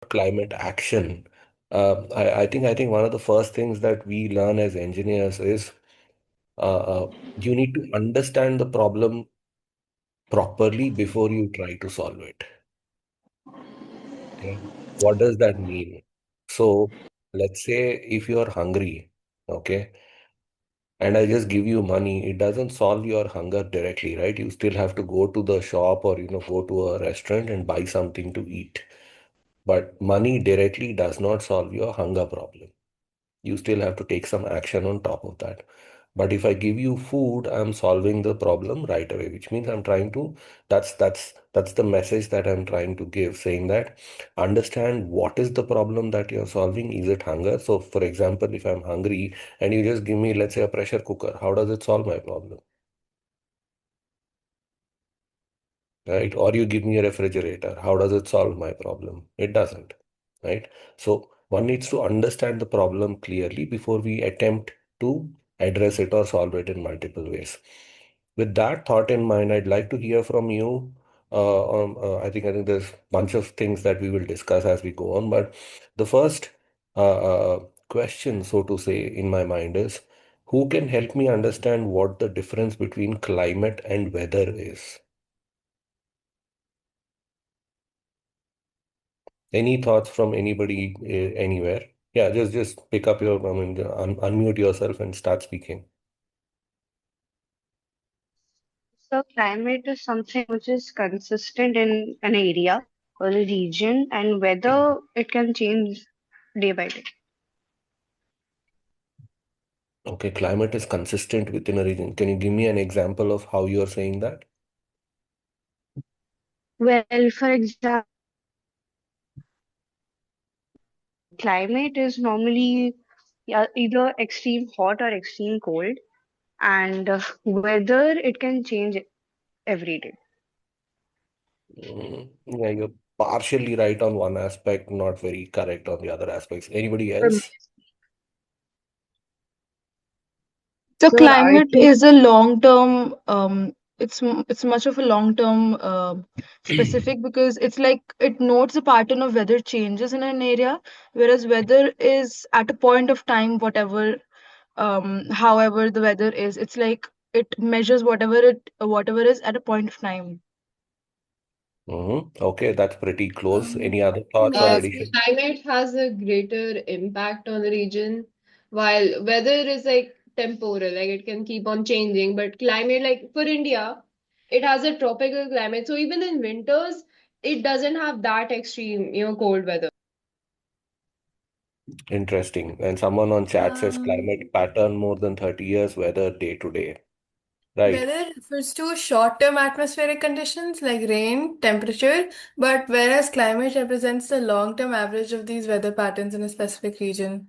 climate action, I think one of the first things that we learn as engineers is you need to understand the problem properly before you try to solve it. Okay. What does that mean? So let's say if you're hungry, okay, and I just give you money, it doesn't solve your hunger directly, right? You still have to go to the shop or go to a restaurant and buy something to eat. But money directly does not solve your hunger problem. You still have to take some action on top of that. But if I give you food, I'm solving the problem right away, which means I'm trying to, that's the message that I'm trying to give, saying that understand what is the problem that you're solving. Is it hunger? So for example, if I'm hungry and you just give me, let's say, a pressure cooker, how does it solve my problem? Right? Or you give me a refrigerator, how does it solve my problem? It doesn't, right? So one needs to understand the problem clearly before we attempt to address it or solve it in multiple ways. With that thought in mind, I'd like to hear from you. I think there's a bunch of things that we will discuss as we go on, but the first question, so to say, in my mind is, who can help me understand what the difference between climate and weather is? Any thoughts from anybody anywhere? Yeah, just pick up your, I mean, unmute yourself and start speaking. So climate is something which is consistent in an area or a region, and whether it can change day by day. Okay, climate is consistent within a region. Can you give me an example of how you are saying that? Well, for example, climate is normally, yeah, either extreme hot or extreme cold, and weather it can change every day. Yeah, you're partially right on one aspect, not very correct on the other aspects. Anybody Um, else? So Sir, I climate think is a long term it's much of a long term specific because it's like it notes the pattern of weather changes in an area, whereas weather is at a point of time, whatever however the weather is, it's like it measures whatever is at a point of time. Okay, that's pretty close. Any other thoughts or Yes, addition? climate has a greater impact on the region, while weather is like temporal, like it can keep on changing. But climate, like for India, it has a tropical climate. So even in winters, it doesn't have that extreme, cold weather. Interesting. And someone on chat says climate pattern more than 30 years, weather day to day. Right. Weather refers to short-term atmospheric conditions like rain, temperature, but whereas climate represents the long-term average of these weather patterns in a specific region.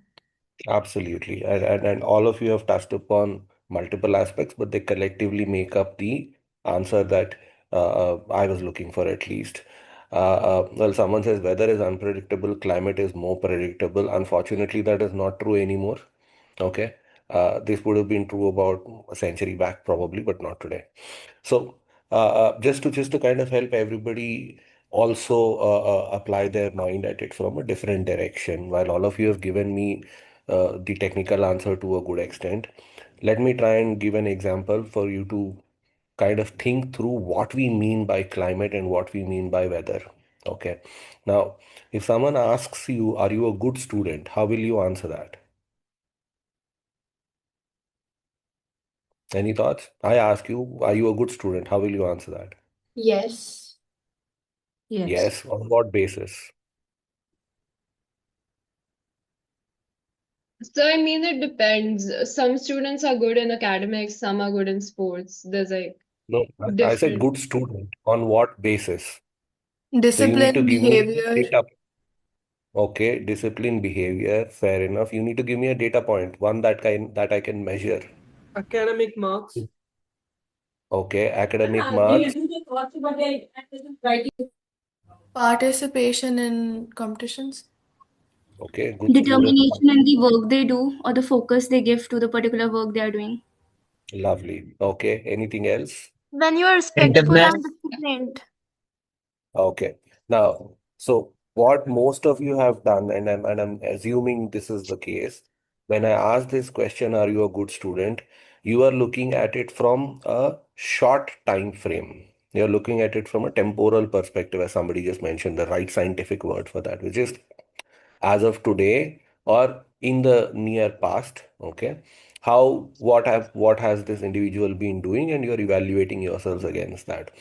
Absolutely. And all of you have touched upon multiple aspects, but they collectively make up the answer that I was looking for at least. Well, someone says weather is unpredictable, climate is more predictable. Unfortunately, that is not true anymore. Okay. This would have been true about a century back, probably, but not today. So just to kind of help everybody also apply their mind at it from a different direction, while all of you have given me the technical answer to a good extent, let me try and give an example for you to kind of think through what we mean by climate and what we mean by weather. Okay. Now, if someone asks you, are you a good student? How will you answer that? Any thoughts? I ask you, are you a good student? How will you answer that? Yes. Yes. Yes. On what basis? So I mean, it depends. Some students are good in academics, some are good in sports. There's like No, I said different. good student. On what basis? So you need to Discipline, give me behavior. data. Okay, discipline, behavior, fair enough. You need to give me a data point, one that I can measure. Academic marks. Okay, academic marks. Participation in competitions. Okay, good student. Determination in the work they do or the focus they give to the particular work they are doing. Lovely. Okay, anything else? When you are respectful Internet. and disciplined. Okay. Now, so what most of you have done, and I'm assuming this is the case, when I ask this question, are you a good student? You are looking at it from a short time frame. You're looking at it from a temporal perspective, as somebody just mentioned, the right scientific word for that, which is as of today or in the near past. Okay, how what has this individual been doing, and you're evaluating yourselves against that.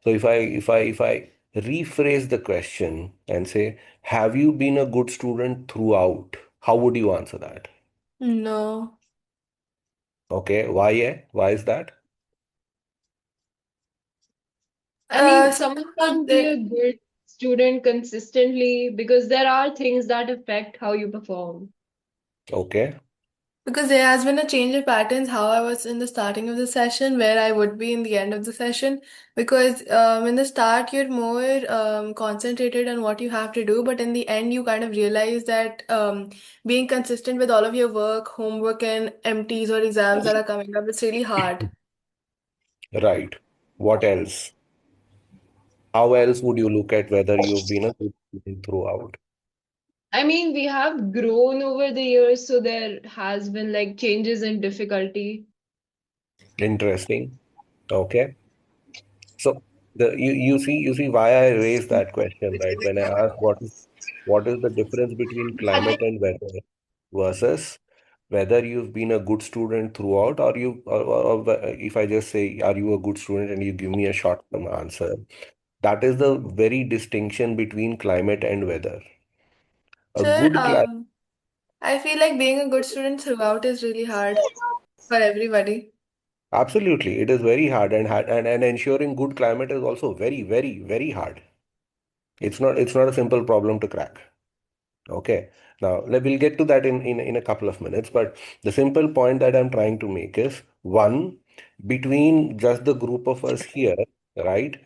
So if I rephrase the question and say, have you been a good student throughout, how would you answer that? No. Okay, why is that? I mean, Some someone can't be a good student consistently because there are things that affect how you perform. Okay. Because there has been a change of patterns how I was in the starting of the session, where I would be in the end of the session. Because in the start, you're more concentrated on what you have to do, but in the end, you kind of realize that being consistent with all of your work, homework, and MTs or exams that are coming up, it's really hard. Right. What else? How else would you look at whether you've been a good student throughout? I mean, we have grown over the years, so there has been like changes in difficulty. Interesting. Okay. So you see why I raised that question, right? When I asked what is the difference between climate and weather versus whether you've been a good student throughout, or if I just say, are you a good student, and you give me a short-term answer, that is the very distinction between climate and weather. A So good climate, I feel like being a good student throughout is really hard for everybody. absolutely, it is very hard, and ensuring good climate is also very, very, very hard. It's not a simple problem to crack. Okay. Now, we'll get to that in a couple of minutes. But the simple point that I'm trying to make is one, between just the group of us here, right?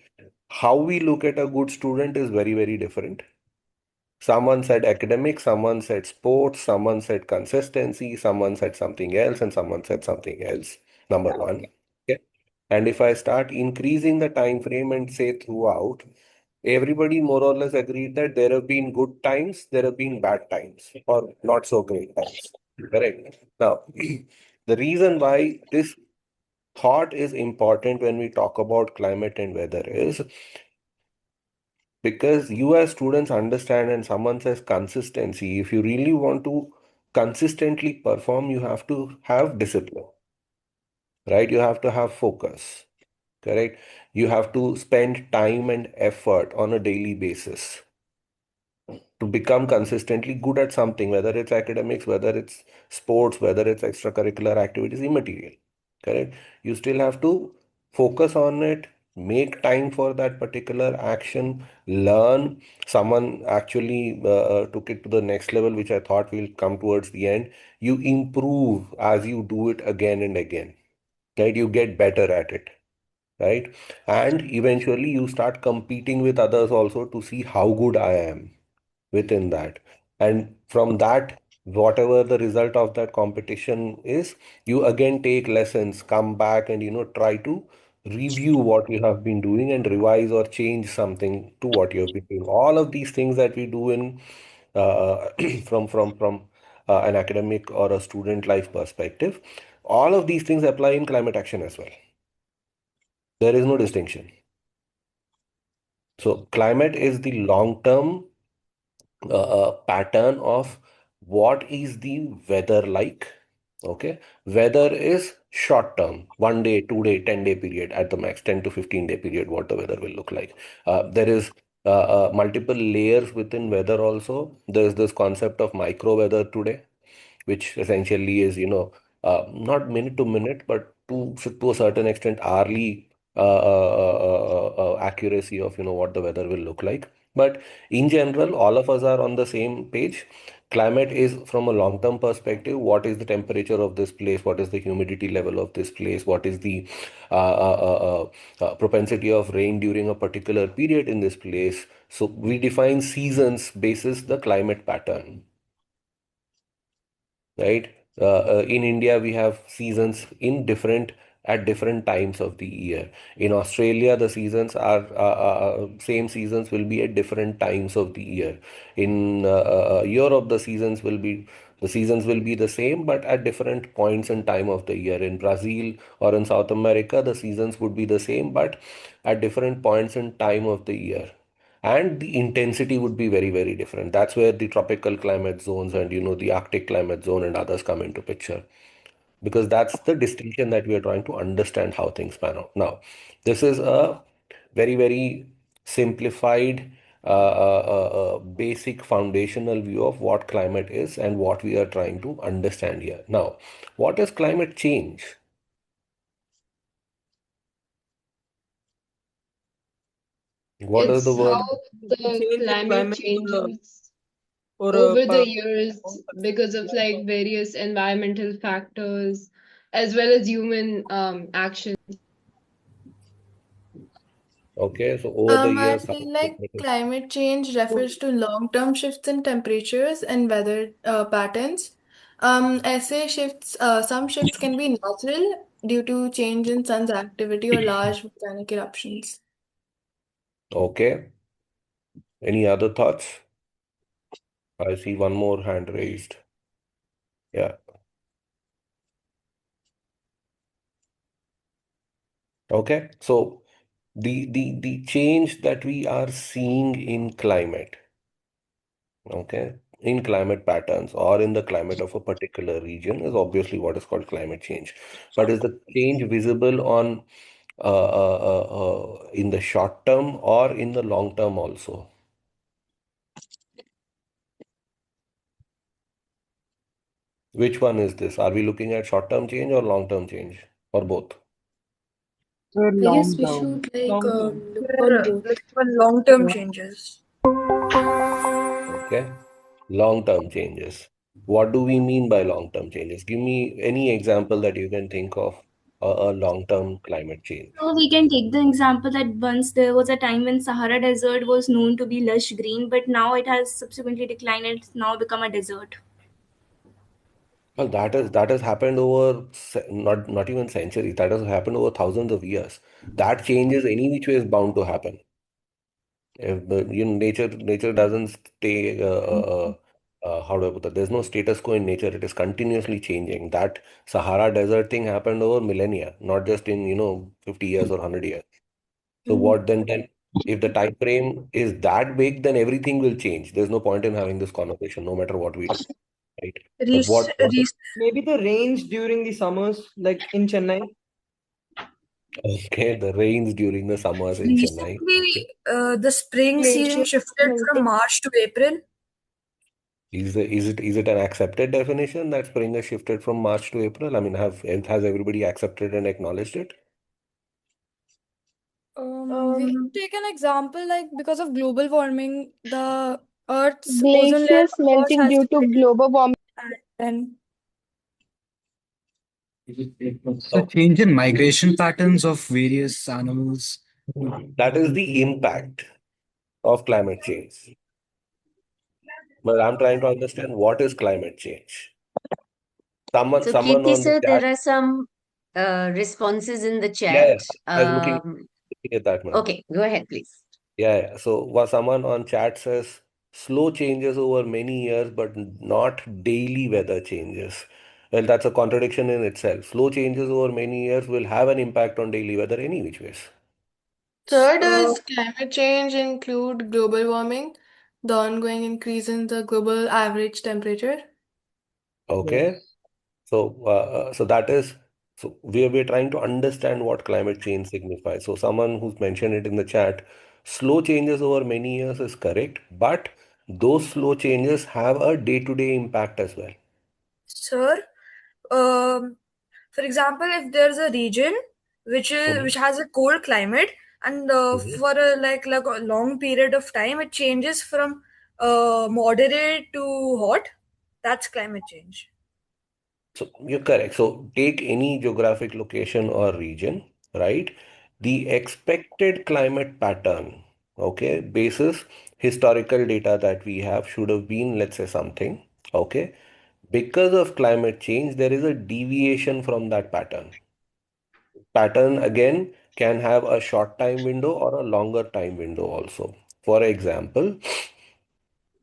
How we look at a good student is very, very different. Someone said academics, someone said sports, someone said consistency, someone said something else, and someone said something else. Number one. Okay. And if I start increasing the time frame and say throughout, everybody more or less agreed that there have been good times, there have been bad times, or not so great times. Correct. Now, the reason why this thought is important when we talk about climate and weather is because you as students understand, and someone says consistency. If you really want to consistently perform, you have to have discipline, right? You have to have focus, correct? You have to spend time and effort on a daily basis to become consistently good at something, whether it's academics, whether it's sports, whether it's extracurricular activities, immaterial. Correct? You still have to focus on it, make time for that particular action, learn. Someone actually took it to the next level, which I thought will come towards the end. You improve as you do it again and again. Right? You get better at it. Right? And eventually you start competing with others also to see how good I am within that. And from that, whatever the result of that competition is, you again take lessons, come back, and try to review what you have been doing and revise or change something to what you have been doing. All of these things that we do in from an academic or a student life perspective, all of these things apply in climate action as well. There is no distinction. So climate is the long term pattern of what is the weather like. Okay. Weather is short term, 1 day, 2 day, 10-day period at the max, 10 to 15-day period, what the weather will look like. There is multiple layers within weather also. There's this concept of micro weather today, which essentially is, not minute to minute, but to a certain extent, hourly accuracy of, what the weather will look like. But in general, all of us are on the same page. Climate is from a long-term perspective. What is the temperature of this place? What is the humidity level of this place? What is the propensity of rain during a particular period in this place? So we define seasons basis the climate pattern, right? In India, we have seasons in different at different times of the year. In Australia, the seasons are same seasons will be at different times of the year. In Europe, the seasons will be the same, but at different points in time of the year. In Brazil or in South America, the seasons would be the same, but at different points in time of the year. And the intensity would be very, very different. That's where the tropical climate zones and the Arctic climate zone and others come into picture, because that's the distinction that we are trying to understand how things pan out. Now, this is a very, very simplified, basic foundational view of what climate is and what we are trying to understand here. Now, what is climate change? What does the It's word? how the Change in climate climate changes or over the years because of like various environmental factors as well as human action. Okay, so over the I years, feel like climate change refers to long-term shifts in temperatures and weather patterns. Essay shifts, some shifts can be natural due to change in sun's activity or large volcanic eruptions. okay. Any other thoughts? I see one more hand raised. Yeah. Okay. So the change that we are seeing in climate, okay, in climate patterns or in the climate of a particular region is obviously what is called climate change. But is the change visible on in the short term or in the long term also? Which one is this? Are we looking at short-term change or long-term change or both? I guess Long we term. should like long term. look on both. Like for long-term changes. Okay. Long-term changes. What do we mean by long-term changes? Give me any example that you can think of a long-term climate change. So we can take the example that once there was a time when Sahara Desert was known to be lush green, but now it has subsequently declined and it's now become a desert. Well, that has happened over not even centuries. That has happened over thousands of years. That change is any which way is bound to happen. If nature doesn't stay. How do I put that? There's no status quo in nature. It is continuously changing. That Sahara Desert thing happened over millennia, not just in 50 years or 100 years. So what then if the time frame is that big, then everything will change. There's no point in having this conversation, no matter what we do, right? But what is Maybe the rains during the summers, like in Chennai. okay, the rains during the summers in Chennai. Okay. Recently, the spring season Glaciers shifted from melting. March to April. Is it an accepted definition that spring has shifted from March to April? I mean, has everybody accepted and acknowledged it? We can take an example like because of global warming, the Earth's ozone layer Glaciers of course melting has due to depleted. global warming. And then The change in migration patterns of various animals. That is the impact of climate change. But I'm trying to understand what is climate change. Someone, So, someone Kirti on the sir, chat. there are some responses in the Yeah, chat. yeah. I was looking at that, ma'am. Okay, go ahead, please. Yeah, yeah. So someone on chat says slow changes over many years, but not daily weather changes. Well, that's a contradiction in itself. Slow changes over many years will have an impact on daily weather any which ways. So does climate change include global warming, the ongoing increase in the global average temperature? Okay. So that is so we're trying to understand what climate change signifies. So someone who's mentioned it in the chat, slow changes over many years is correct, but those slow changes have a day-to-day impact as well. sir, um, for example, if there's a region which Mhm. has a cold climate and Mhm. for like a long period of time it changes from moderate to hot, that's climate change. So you're correct. So take any geographic location or region, right? The expected climate pattern, okay, basis historical data that we have should have been, let's say, something, okay? Because of climate change, there is a deviation from that pattern. pattern again can have a short time window or a longer time window also. For example,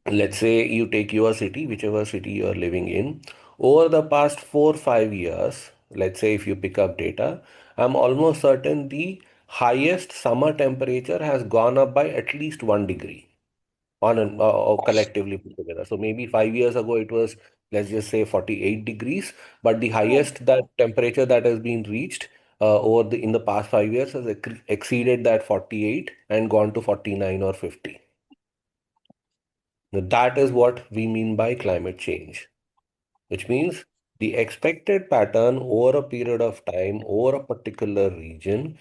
let's say you take your city, whichever city you are living in, over the past 4 5 years, let's say if you pick up data, I'm almost certain the highest summer temperature has gone up by at least 1 degree on an collectively put together. So maybe 5 years ago it was, let's just say 48 degrees, but the highest that temperature that has been reached over the in the past 5 years has exceeded that 48 and gone to 49 or 50. Now, that is what we mean by climate change, which means the expected pattern over a period of time over a particular region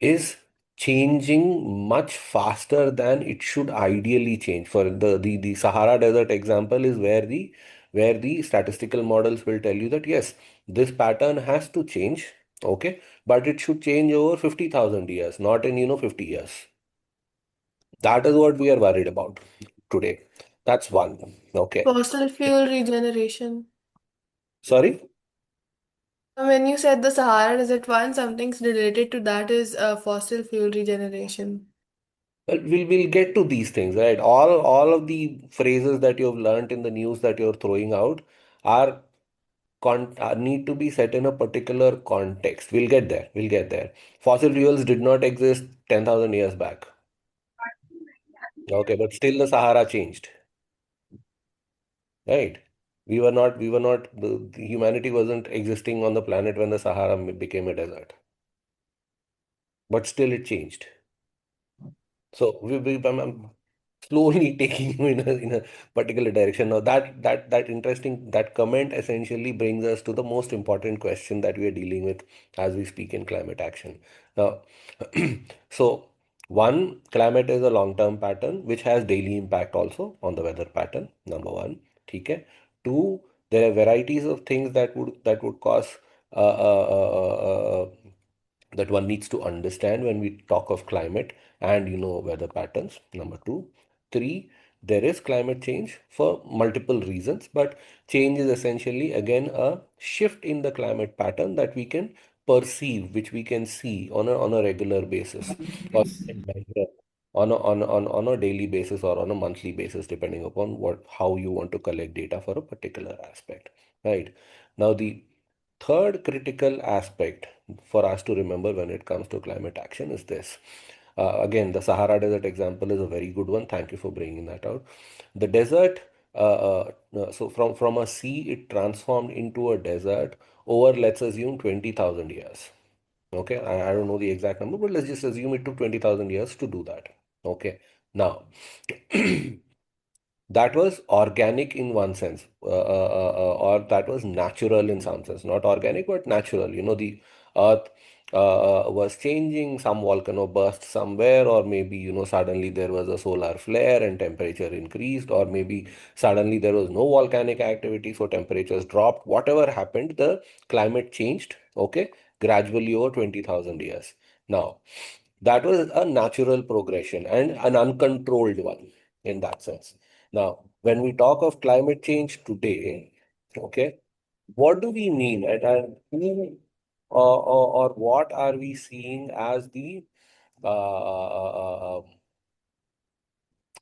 is changing much faster than it should ideally change. For the Sahara Desert example is where the statistical models will tell you that yes, this pattern has to change, okay, but it should change over 50,000 years, not in 50 years. That is what we are worried about today. That's one. Okay. Fossil fuel regeneration. Sorry? When you said the Sahara Desert one, something related to that is fossil fuel regeneration. Well, we'll get to these things, right? All of the phrases that you've learned in the news that you're throwing out are need to be set in a particular context. We'll get there. We'll get there. Fossil fuels did not exist 10,000 years back. Okay, but still the Sahara changed, right? The humanity wasn't existing on the planet when the Sahara became a desert, but still it changed. So I'm slowly taking you in a particular direction. Now that interesting that comment essentially brings us to the most important question that we are dealing with as we speak in climate action. Now, so one, climate is a long-term pattern which has daily impact also on the weather pattern. Number one, okay. Two, there are varieties of things that would cause that one needs to understand when we talk of climate and weather patterns. Number two. Three, there is climate change for multiple reasons, but change is essentially again a shift in the climate pattern that we can perceive, which we can see on a regular basis, or we can measure on a daily basis or on a monthly basis, depending upon how you want to collect data for a particular aspect. Right. Now the third critical aspect for us to remember when it comes to climate action is this. Again, the Sahara Desert example is a very good one. Thank you for bringing that out. The desert, so from a sea, it transformed into a desert over, let's assume, 20,000 years. Okay, I don't know the exact number, but let's just assume it took 20,000 years to do that. Okay, now that was organic in one sense, or that was natural in some sense. Not organic, but natural. The earth was changing, some volcano burst somewhere, or maybe, suddenly there was a solar flare and temperature increased, or maybe suddenly there was no volcanic activity, so temperatures dropped. Whatever happened, the climate changed, okay, gradually over 20,000 years. Now, that was a natural progression and an uncontrolled one in that sense. Now, when we talk of climate change today, okay, what do we mean? And who or what are we seeing as the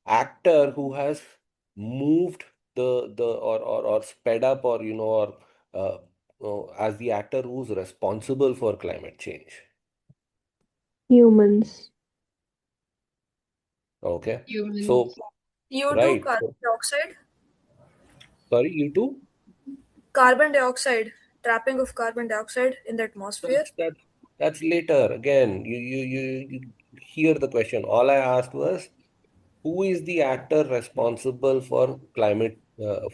actor who has moved or sped up, or uh, as the actor who's responsible for climate change? Humans. Okay, so Humans. CO2, right. carbon dioxide. Sorry, you too? Carbon dioxide, trapping of carbon dioxide in the atmosphere. That's later. Again, you hear the question. All I asked was, who is the actor responsible for climate,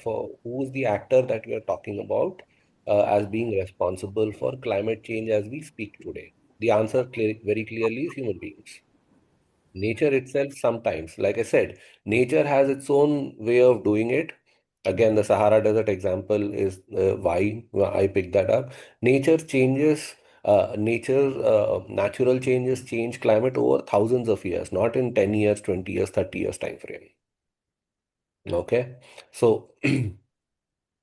for who is the actor that we are talking about as being responsible for climate change as we speak today? The answer very clearly is human beings. Nature itself sometimes, like I said, nature has its own way of doing it. Again, the Sahara Desert example is why I picked that up. Nature changes, natural changes change climate over thousands of years, not in 10 years, 20 years, 30 years time frame. Okay. So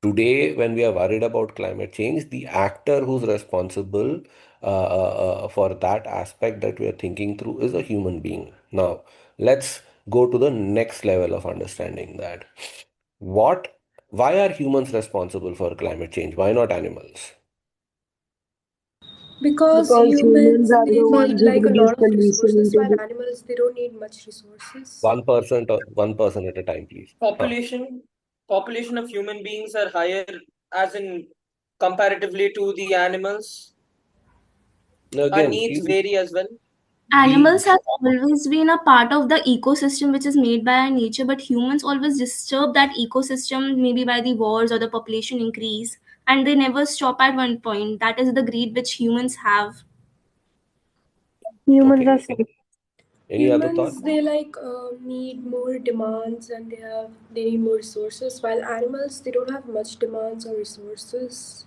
today, when we are worried about climate change, the actor who's responsible for that aspect that we are thinking through is a human being. Now, let's go to the next level of understanding that what, why are humans responsible for climate change? Why not animals? Because Because humans humans are the need ones who like a produce lot of pollution resources, into while the animals they don't need much resources. One person at a time, please. Population of human beings are higher as in comparatively to the animals. Our Again, needs please vary as well. be Animals have always been a part of the ecosystem which is made by our nature, but humans always disturb that ecosystem, maybe by the wars or the population increase, and they never stop at one point. That is the greed which humans have. humans are okay. self. Any other thought? Humans they like need more demands and they need more resources, while animals they don't have much demands or resources.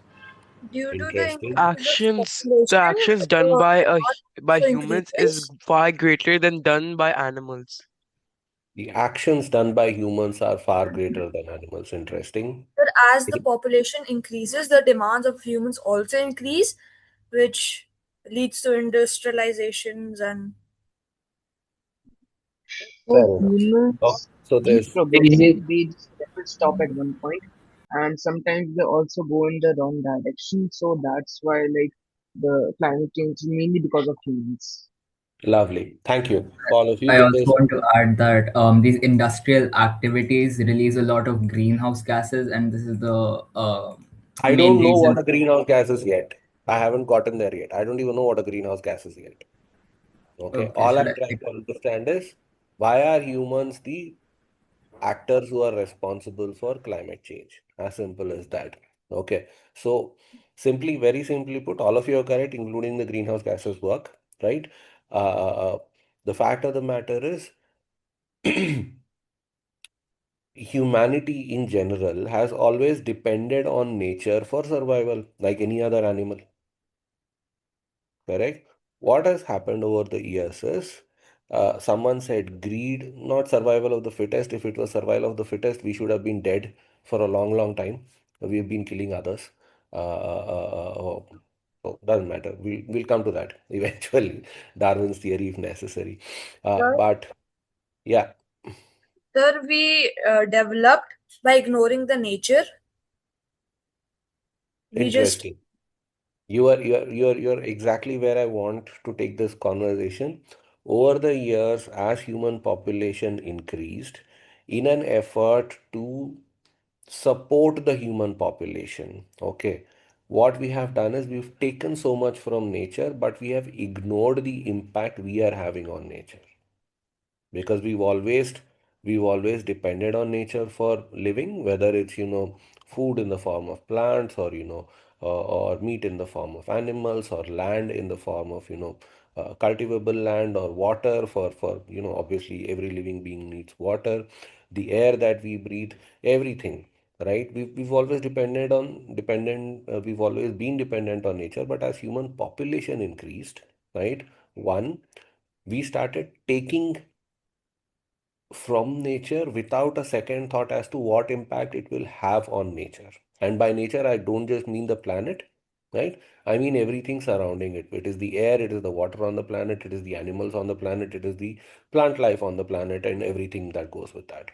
Due to the Interesting. increase of The population, actions the done by demand by also humans is increases. far greater than done by animals. The actions done by humans are far greater than animals. Interesting. But as the population increases, the demands of humans also increase, which leads to industrializations and So Fair enough. Oh, humans so keep there's progressing. They just never stop at one point, and sometimes they also go in the wrong direction. So that's why, like, the climate change is mainly because of humans. lovely. Thank you, all of you. I also There's want to add that these industrial activities release a lot of greenhouse gases, and this is the I main don't know reason. what a greenhouse gas is yet. I haven't gotten there yet. I don't even know what a greenhouse gas is yet. Okay. Okay, All should I'm I? trying to understand is why are humans the actors who are responsible for climate change? As simple as that. Okay. So simply, very simply put, all of you are correct, including the greenhouse gases work, right? The fact of the matter is humanity in general has always depended on nature for survival, like any other animal, correct? What has happened over the years is someone said greed, not survival of the fittest. If it was survival of the fittest, we should have been dead for a long, long time. We've been killing others. Doesn't matter. We'll come to that eventually. Darwin's theory, if necessary. But yeah, Sir, we developed by ignoring the nature. We just interesting. You're exactly where I want to take this conversation. Over the years, as human population increased, in an effort to support the human population, okay, what we have done is we've taken so much from nature, but we have ignored the impact we are having on nature because we've always depended on nature for living, whether it's food in the form of plants or or meat in the form of animals or land in the form of cultivable land or water for obviously every living being needs water, the air that we breathe, everything, right? We've always we've always been dependent on nature, but as human population increased, right, one, we started taking from nature without a second thought as to what impact it will have on nature. And by nature, I don't just mean the planet, right? I mean everything surrounding it. It is the air, it is the water on the planet, it is the animals on the planet, it is the plant life on the planet, and everything that goes with that.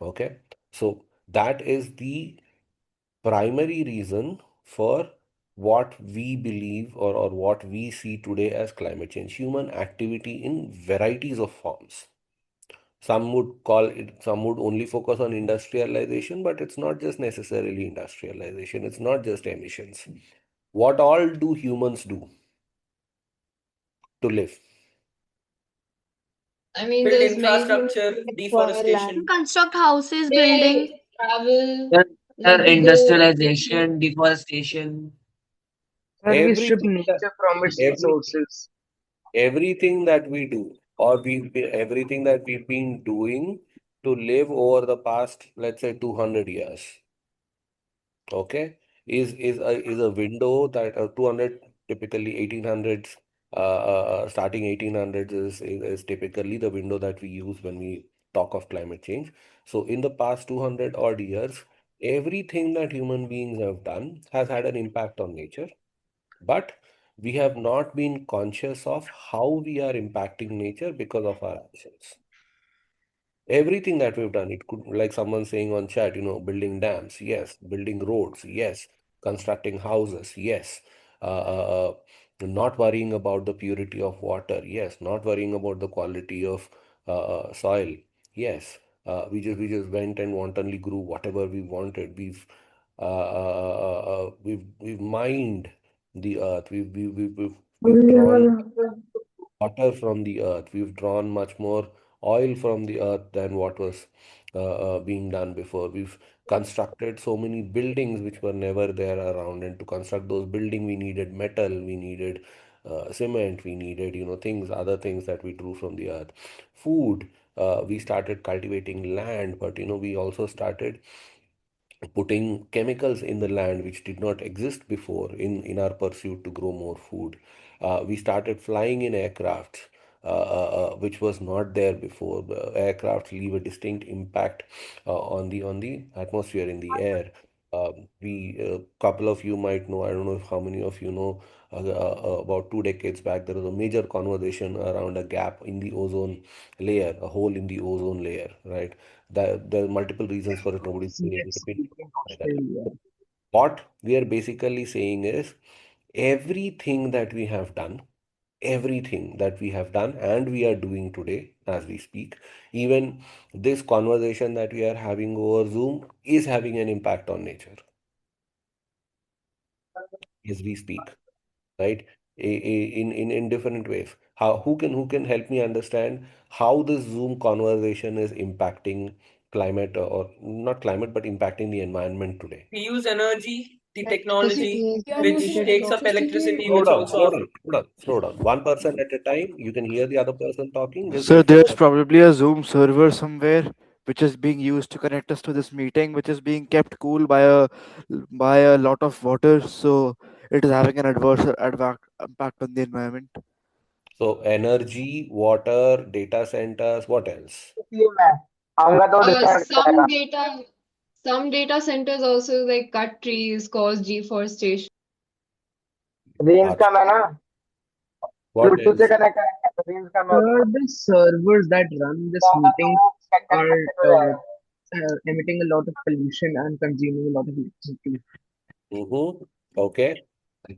Okay. So that is the primary reason for what we believe or what we see today as climate change. Human activity in varieties of forms. Some would only focus on industrialization, but it's not just necessarily industrialization. It's not just emissions. What all do humans do to live? I mean, Build there's many things infrastructure, they acquire land. deforestation. Construct houses, building. They travel, they go. Industrialization, deforestation. Sir, we strip Everything that nature from its every resources. everything that we do, or everything that we've been doing to live over the past, let's say, 200 years, okay, is a window that 200, typically 1800s, starting 1800s is typically the window that we use when we talk of climate change. So in the past 200 odd years, everything that human beings have done has had an impact on nature, but we have not been conscious of how we are impacting nature because of our actions. Everything that we've done, it could, like someone saying on chat, building dams, yes, building roads, yes, constructing houses, yes, not worrying about the purity of water, yes, not worrying about the quality of soil, yes. We just went and wantonly grew whatever we wanted. We've mined the earth. We've drawn water from the earth. We've drawn much more oil from the earth than what was being done before. We've constructed so many buildings which were never there around. And to construct those buildings, we needed metal, we needed cement, we needed, other things that we drew from the earth. Food, we started cultivating land, but, we also started putting chemicals in the land which did not exist before in our pursuit to grow more food. We started flying in aircrafts, which was not there before. The aircrafts leave a distinct impact on the atmosphere in the air. We couple of you might know. I don't know if how many of you know. About 2 decades back, there was a major conversation around a gap in the ozone layer, a hole in the ozone layer, right? There are multiple reasons for it. Nobody's been able to Yes, pinpoint in by that. Australia. What we are basically saying is everything that we have done, everything that we have done and we are doing today as we speak, even this conversation that we are having over Zoom is having an impact on nature as we speak, right? In different ways. Who can help me understand how this Zoom conversation is impacting climate or not climate, but impacting the environment today? We use energy, the technology, Electricity is We are which using generated takes up from electricity. electricity, Slow which down, also slow affects. down, slow down, slow down. One person at a time. You can hear the other person talking. Just So wait for there's the. probably a Zoom server somewhere which is being used to connect us to this meeting, which is being kept cool by a lot of water. So it is having an impact on the environment. So energy, water, data centers. What else? इसलिए मैं आऊंगा तो Uh, disconnect some करेगा data, some data centers also like cut trees, cause deforestation. Range Arch. का मैं ना What Bluetooth से else? Connect करेंगे तो रेंज का मैं The servers that run this meeting are emitting a lot of pollution and consuming a lot of electricity. Mm-hmm. Okay.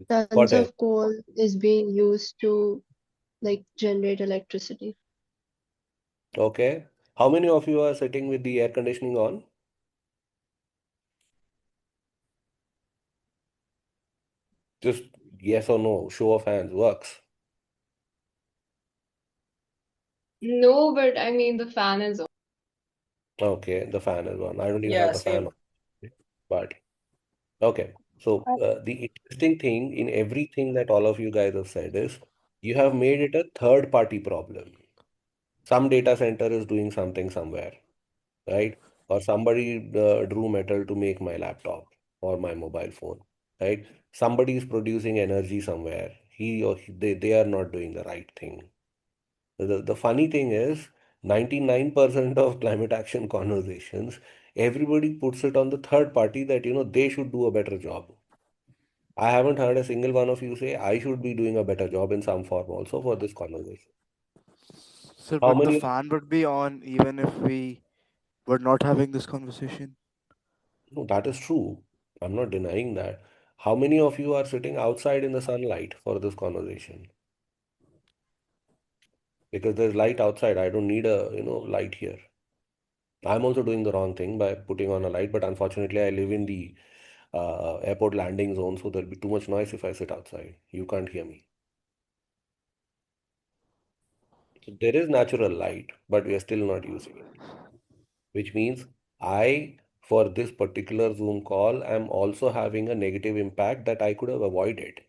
What Tons else? of coal is being used to like generate electricity. Okay. How many of you are sitting with the air conditioning on? Just yes or no. Show of hands works. No, but I mean the fan is on. Okay, the fan is on. I don't even Yeah, have the fan same. on. But okay. So the interesting thing in everything that all of you guys have said is you have made it a third party problem. Some data center is doing something somewhere, right? Or somebody drew metal to make my laptop or my mobile phone, right? Somebody is producing energy somewhere. They are not doing the right thing. The funny thing is, 99% of climate action conversations, everybody puts it on the third party that, they should do a better job. I haven't heard a single one of you say, I should be doing a better job in some form also for this conversation. So, How but the many? fan would be on even if we were not having this conversation. No, that is true. I'm not denying that. How many of you are sitting outside in the sunlight for this conversation? Because there's light outside. I don't need a, light here. I'm also doing the wrong thing by putting on a light, but unfortunately, I live in the airport landing zone, so there'll be too much noise if I sit outside. You can't hear me. So there is natural light, but we are still not using it, which means I, for this particular Zoom call, am also having a negative impact that I could have avoided,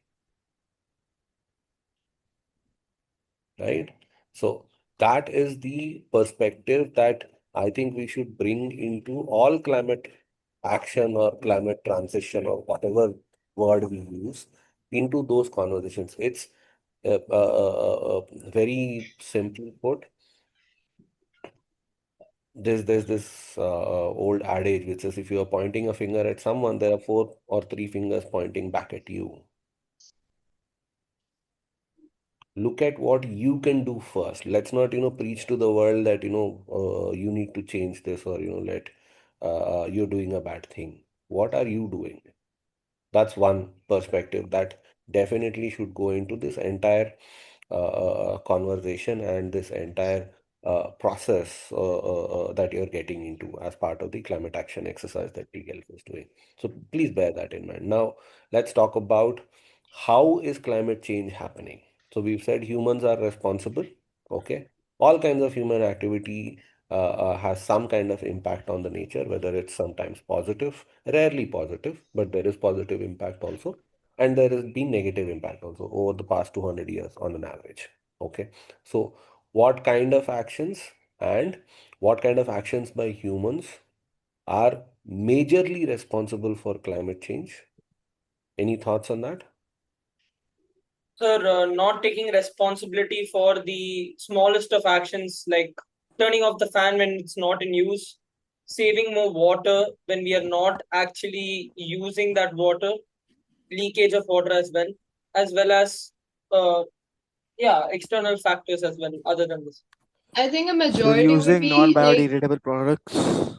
right? So that is the perspective that I think we should bring into all climate action or climate transition or whatever word we use into those conversations. It's very simple put. There's this old adage which says if you are pointing a finger at someone, there are four or three fingers pointing back at you. Look at what you can do first. Let's not, preach to the world that, you need to change this, or, let you're doing a bad thing. What are you doing? That's one perspective that definitely should go into this entire conversation and this entire process that you're getting into as part of the climate action exercise that tGELF is doing. So please bear that in mind. Now, let's talk about how is climate change happening. So we've said humans are responsible. Okay. All kinds of human activity has some kind of impact on the nature, whether it's sometimes positive, rarely positive, but there is positive impact also. And there has been negative impact also over the past 200 years on an average. Okay. So what kind of actions and what kind of actions by humans are majorly responsible for climate change? Any thoughts on that? Sir, not taking responsibility for the smallest of actions like turning off the fan when it's not in use, saving more water when we are not actually using that water, leakage of water as well as yeah, external factors as well, other than this. I think a So majority would using be like non-biodegradable products.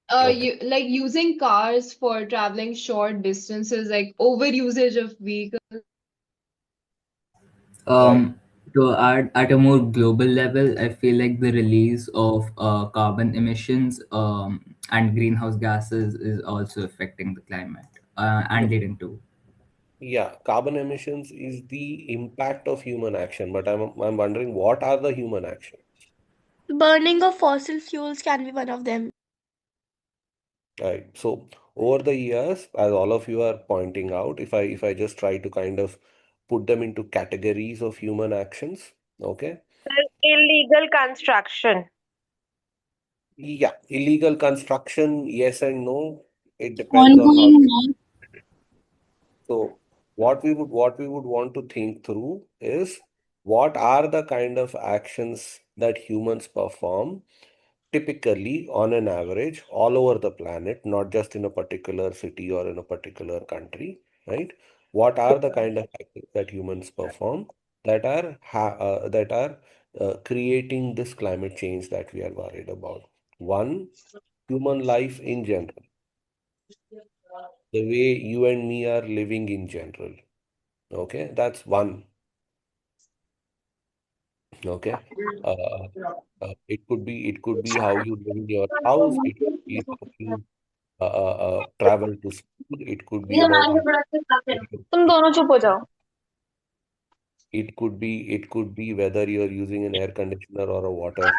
Okay. you like using cars for traveling short distances, like over usage of vehicles. Right. Um, to add at a more global level, I feel like the release of carbon emissions and greenhouse gases is also affecting the climate and No. leading to. Yeah, carbon emissions is the impact of human action, but I'm wondering what are the human actions? Burning of fossil fuels can be one of them. Right. So over the years, as all of you are pointing out, if I just try to kind of put them into categories of human actions, okay? Illegal construction. Yeah, illegal construction, yes and no. It depends on how Ongoing you. work. So what we would want to think through is what are the kind of actions that humans perform typically on an average all over the planet, not just in a particular city or in a particular country, right? What are the kind of actions that humans perform that are creating this climate change that we are worried about? One, human life in general, the way you and me are living in general. Okay, that's one. Okay. Uh, it could be how you live in your house. It could be how you travel to school. It could be about how तुम दोनों चुप हो जाओ. it could be whether you're using an air conditioner or a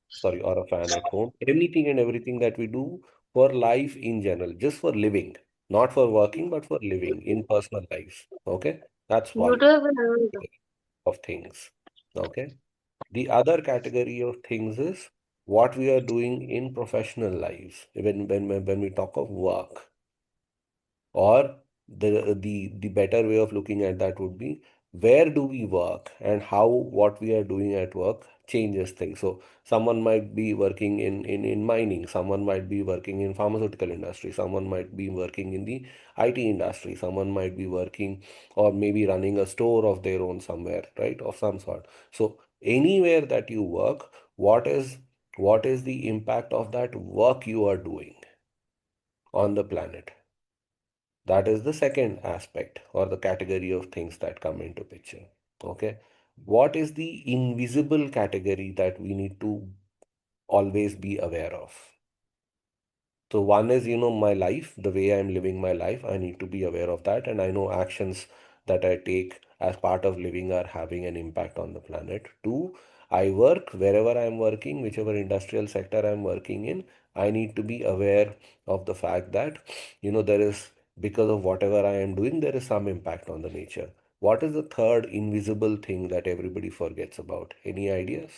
sorry, or a fan at home. Anything and everything that we do for life in general, just for living, not for working, but for living in personal life. Okay, that's one of things. Okay. The other category of things is what we are doing in professional lives when we talk of work. Or the better way of looking at that would be where do we work and how what we are doing at work changes things. So someone might be working in mining, someone might be working in pharmaceutical industry, someone might be working in the IT industry, someone might be working or maybe running a store of their own somewhere, right? Of some sort. So anywhere that you work, what is the impact of that work you are doing on the planet? That is the second aspect or the category of things that come into picture. Okay. What is the invisible category that we need to always be aware of? So one is, my life, the way I'm living my life, I need to be aware of that. And I know actions that I take as part of living are having an impact on the planet. Two, I work wherever I'm working, whichever industrial sector I'm working in, I need to be aware of the fact that, there is, because of whatever I am doing, there is some impact on the nature. What is the third invisible thing that everybody forgets about? Any ideas?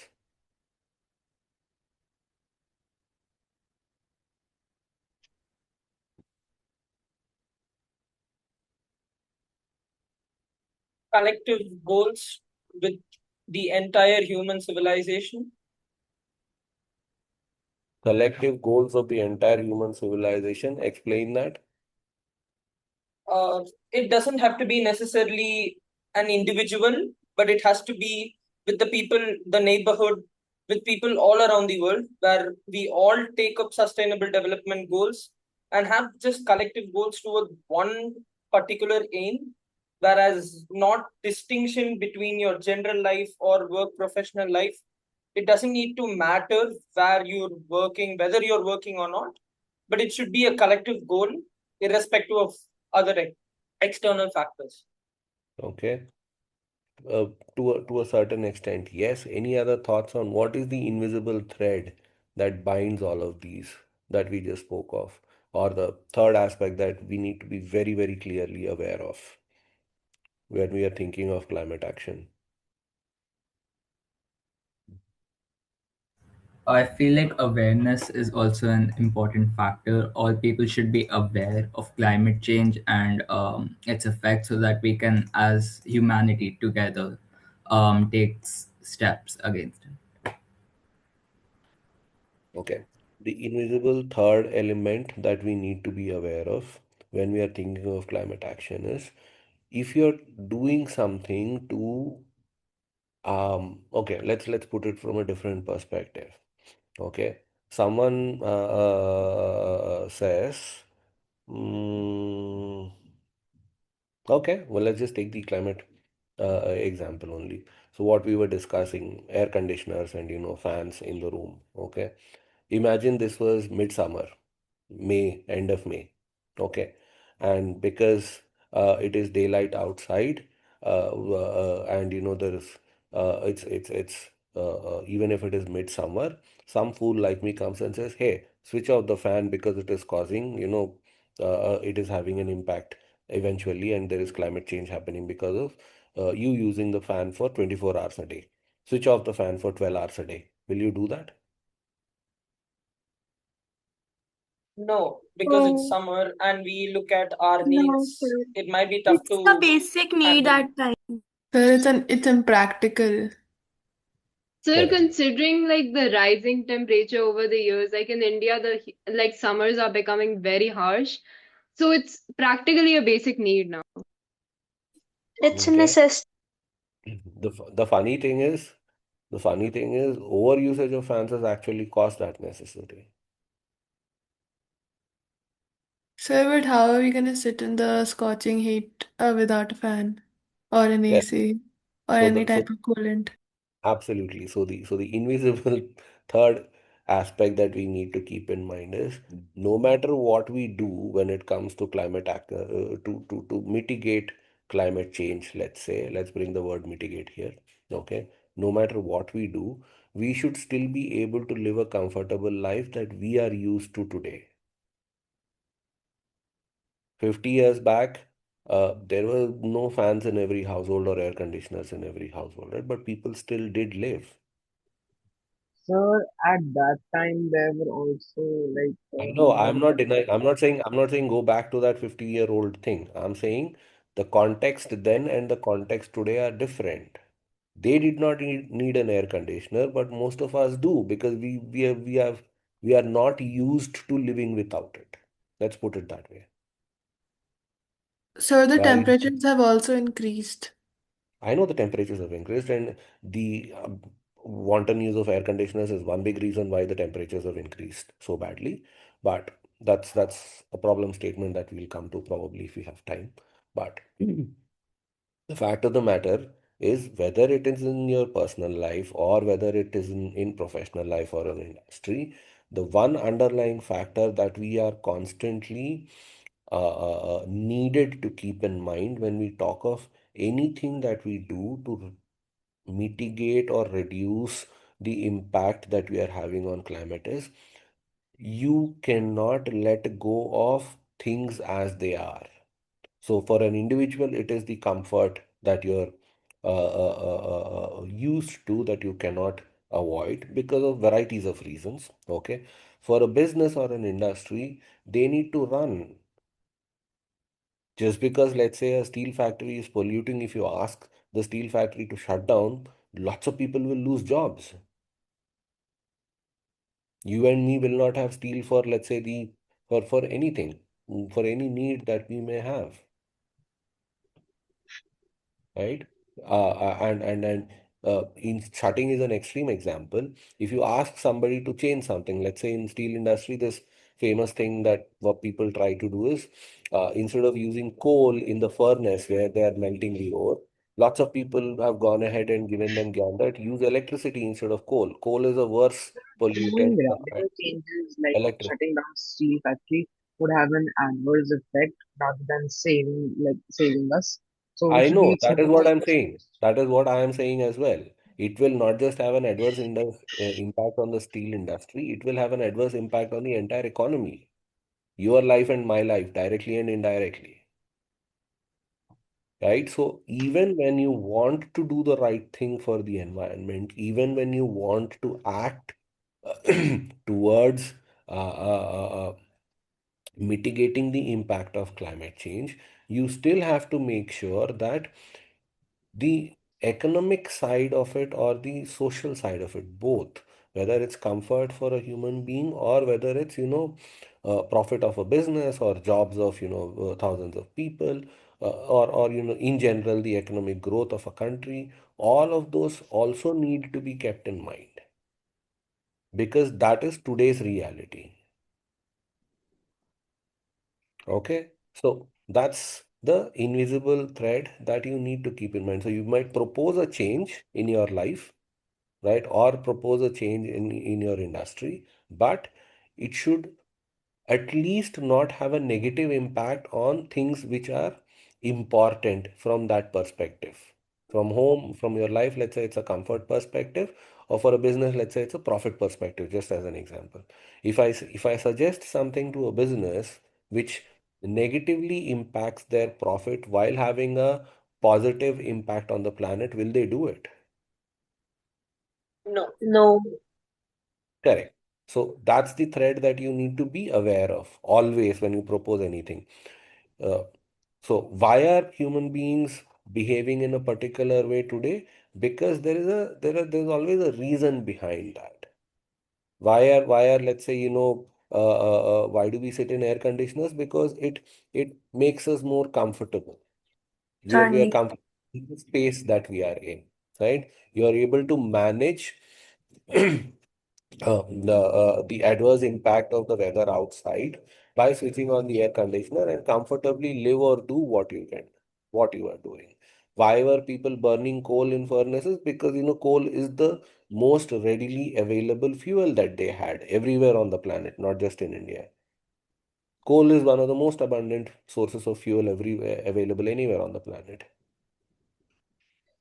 Collective goals with the entire human civilization. Collective goals of the entire human civilization. Explain that. It doesn't have to be necessarily an individual, but it has to be with the people, the neighborhood, with people all around the world, where we all take up sustainable development goals and have just collective goals toward one particular aim, whereas not distinction between your general life or work professional life. It doesn't need to matter where you're working, whether you're working or not, but it should be a collective goal, irrespective of other external factors. Okay. To a certain extent, yes. Any other thoughts on what is the invisible thread that binds all of these that we just spoke of, or the third aspect that we need to be very, very clearly aware of when we are thinking of climate action? I feel like awareness is also an important factor. All people should be aware of climate change and its effects so that we can, as humanity together, take steps against it. Okay. The invisible third element that we need to be aware of when we are thinking of climate action is if you're doing something to okay, let's put it from a different perspective. Okay. Someone says, mm, okay, well, let's just take the climate example only. So what we were discussing, air conditioners and fans in the room. Okay. Imagine this was midsummer, May, end of May. Okay. And because it is daylight outside, and there is it's even if it is midsummer, some fool like me comes and says, "Hey, switch off the fan because it is causing, it is having an impact eventually, and there is climate change happening because of you using the fan for 24 hours a day. Switch off the fan for 12 hours a day." Will you do that? No, because it's Oh, summer and we look at our no, needs. sir. It might be tough It's a to basic need handle. at times. Sir, it's impractical. Sir, Correct. considering like the rising temperature over the years, like in India, like summers are becoming very harsh. So it's practically a basic need now. It's a Okay. necessity. The funny thing is, over usage of fans has actually caused that necessity. Sir, but how are we gonna sit in the scorching heat without a fan or an Yeah. AC or So any the so type of coolant? absolutely. So the invisible third aspect that we need to keep in mind is no matter what we do when it comes to to mitigate climate change, let's bring the word mitigate here. Okay. No matter what we do, we should still be able to live a comfortable life that we are used to today. 50 years back, there were no fans in every household or air conditioners in every household, right? But people still did live. Sir, at that time there were also like I know, I'm no not denying, I'm not saying go back to that 50-year-old thing. I'm saying the context then and the context today are different. They did not need an air conditioner, but most of us do because we are not used to living without it. Let's put it that way. Sir, the While temperatures have also increased. I know the temperatures have increased, and the wanton use of air conditioners is one big reason why the temperatures have increased so badly. But that's a problem statement that we'll come to probably if we have time. But the fact of the matter is whether it is in your personal life or whether it is in professional life or an industry, the one underlying factor that we are constantly needed to keep in mind when we talk of anything that we do to mitigate or reduce the impact that we are having on climate is you cannot let go of things as they are. So for an individual, it is the comfort that you're used to that you cannot avoid because of varieties of reasons. Okay. For a business or an industry, they need to run. Just because, let's say, a steel factory is polluting, if you ask the steel factory to shut down, lots of people will lose jobs. You and me will not have steel for, let's say, for anything, for any need that we may have. right? In shutting is an extreme example. If you ask somebody to change something, let's say in steel industry, this famous thing that what people try to do is instead of using coal in the furnace where they are melting the ore, lots of people have gone ahead and given them gyan that use electricity instead of coal. Coal is a worse Doing pollutant than radical changes like electricity. shutting down steel factory would have an adverse effect rather than saving us. So we I should know, make that some is what kind I'm of saying. That is what I am saying as well. It will not just have an adverse impact on the steel industry, it will have an adverse impact on the entire economy. Your life and my life, directly and indirectly. Right? So, even when you want to do the right thing for the environment, even when you want to act towards mitigating the impact of climate change, you still have to make sure that the economic side of it or the social side of it, both, whether it's comfort for a human being or whether it's, profit of a business or jobs of, thousands of people, in general, the economic growth of a country, all of those also need to be kept in mind because that is today's reality. Okay, so that's the invisible thread that you need to keep in mind. So you might propose a change in your life, right, or propose a change in your industry, but it should at least not have a negative impact on things which are important from that perspective. From home, from your life, let's say it's a comfort perspective, or for a business, let's say it's a profit perspective, just as an example. If I suggest something to a business which negatively impacts their profit while having a positive impact on the planet, will they do it? No. No. Correct. So that's the thread that you need to be aware of always when you propose anything. Uh, so why are human beings behaving in a particular way today? Because there's always a reason behind that. Why are let's say why do we sit in air conditioners? Because it makes us more comfortable. We are Sunny. comfortable in the space that we are in, right? You are able to manage the adverse impact of the weather outside by switching on the air conditioner and comfortably live or do what you are doing. Why were people burning coal in furnaces? Because coal is the most readily available fuel that they had everywhere on the planet, not just in India. Coal is one of the most abundant sources of fuel everywhere available anywhere on the planet,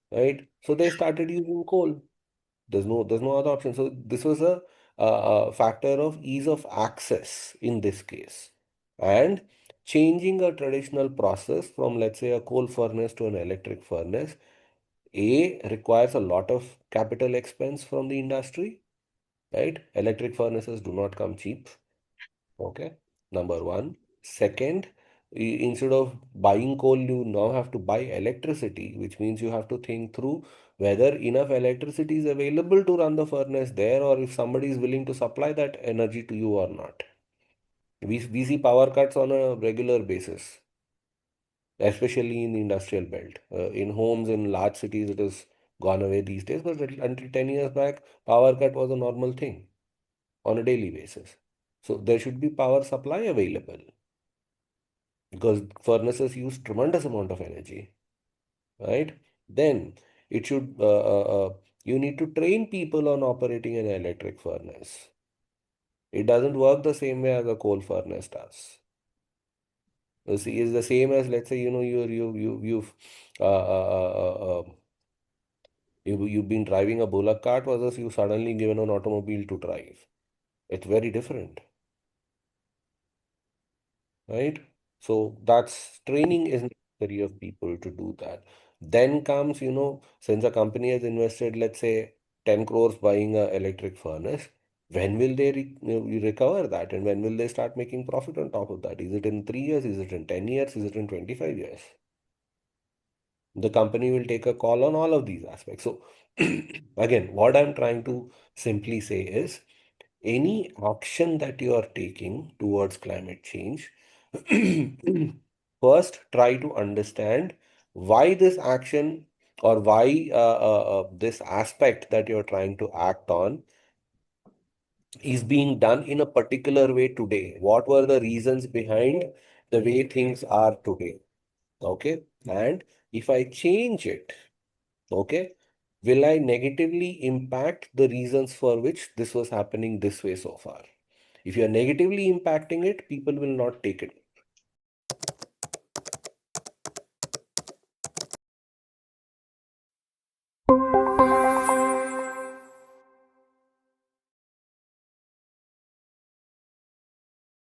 right? So they started using coal. There's no other option. So this was a factor of ease of access in this case. And changing a traditional process from, let's say, a coal furnace to an electric furnace, requires a lot of capital expense from the industry, right? Electric furnaces do not come cheap. Okay, number one. Second, instead of buying coal, you now have to buy electricity, which means you have to think through whether enough electricity is available to run the furnace there, or if somebody is willing to supply that energy to you or not. We see power cuts on a regular basis, especially in the industrial belt. In homes in large cities, it has gone away these days, but until 10 years back, power cut was a normal thing on a daily basis. So there should be power supply available because furnaces use tremendous amount of energy, right? Then it should you need to train people on operating an electric furnace. It doesn't work the same way as a coal furnace does. You see, it's the same as, let's say, you've been driving a bullock cart versus you suddenly given an automobile to drive. It's very different, right? So that's training is necessary of people to do that. Then comes, since a company has invested, let's say, 10 crores buying a electric furnace, when will they recover that? And when will they start making profit on top of that? Is it in 3 years? Is it in 10 years? Is it in 25 years? The company will take a call on all of these aspects. So again, what I'm trying to simply say is any action that you are taking towards climate change, first try to understand why this action or why this aspect that you're trying to act on is being done in a particular way today. What were the reasons behind the way things are today? Okay. And if I change it, okay, will I negatively impact the reasons for which this was happening this way so far? If you're negatively impacting it, people will not take it.